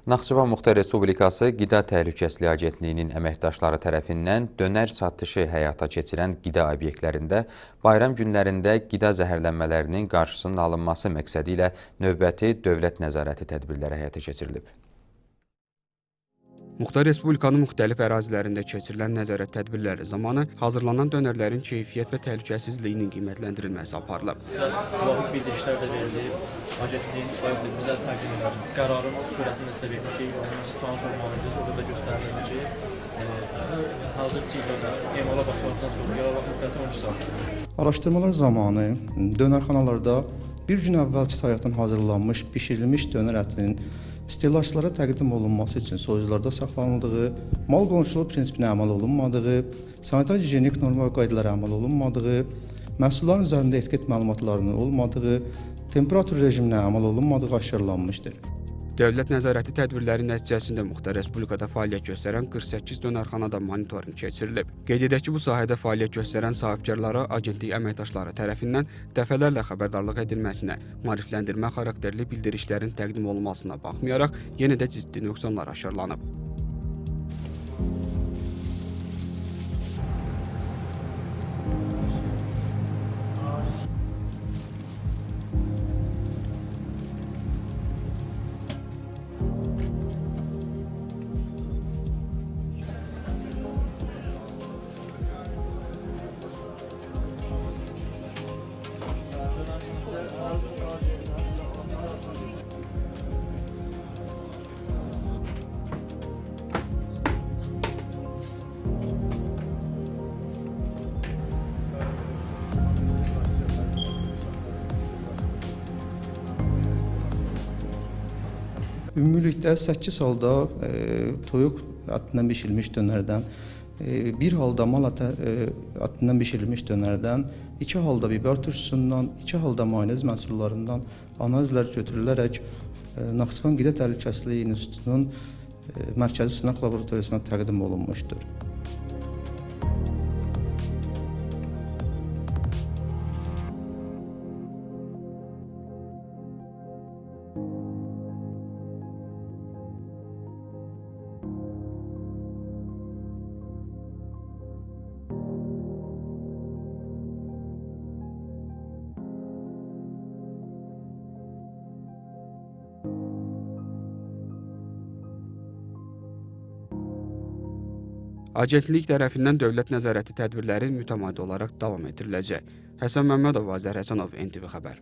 Naxçıvan Muxtar Respublikası Qida Təhlükəsizliyi Agentliyinin əməkdaşları tərəfindən dönər satışı həyata keçirən qida obyektlərində bayram günlərində qida zəhərlənmələrinin qarşısının alınması məqsədi ilə növbəti dövlət nəzarəti tədbirləri həyata keçirilib. Muxtar Respublikanın müxtəlif ərazilərində keçirilən nəzarət tədbirləri zamanı hazırlanan dönərlərin keyfiyyət və təhlükəsizliyinin qiymətləndirilməsi aparılıb. Müvafiq bildirişlər də verilib. Agentliyin bizə təqdim edən qərarın sürətini sizə vermişik. Onun tanış olmalıyız. Orada da göstərilir ki, hazır çiğ dönər emala başladıqdan sonra yararlıq müddəti 12 saatdır. Araşdırmalar zamanı dönərxanalarda bir gün əvvəl kifayətən hazırlanmış, bişirilmiş dönər ətinin istehlakçılara təqdim olunması üçün soyucularda saxlanıldığı, mal qonşuluq prinsipinə əməl olunmadığı, sanitar-gigiyenik norma və qaydalara əməl olunmadığı, məhsulların üzərində etiket məlumatlarının olmadığı, temperatur rejiminə əməl olunmadığı aşkarlanmışdır. Dövlət nəzarəti tədbirləri nəticəsində Muxtar Respublikada fəaliyyət göstərən 48 dönərxanada monitorinq keçirilib. Qeyd edək ki, bu sahədə fəaliyyət göstərən sahibkarlara agentlik əməkdaşları tərəfindən dəfələrlə xəbərdarlıq edilməsinə, maarifləndirmə xarakterli bildirişlərin təqdim olunmasına baxmayaraq, yenə də ciddi nöqsanlar aşkarlanıb. Ümumilikdə 8 halda toyuq ətindən bişirilmiş dönərdən, bir halda mal ətindən bişirilmiş dönərdən, 2 halda biber turşusundan, 2 halda mayonez məhsullarından analizlər götürülərək Naxçıvan Qida Təhlükəsizliyi İnstitutunun mərkəzi sınaq laboratoriyasına təqdim olunmuşdur. Agentlik tərəfindən dövlət nəzarəti tədbirləri mütəmadi olaraq davam etdiriləcək. Həsən Məmmədov, Azər Həsənov, NTV Xəbər.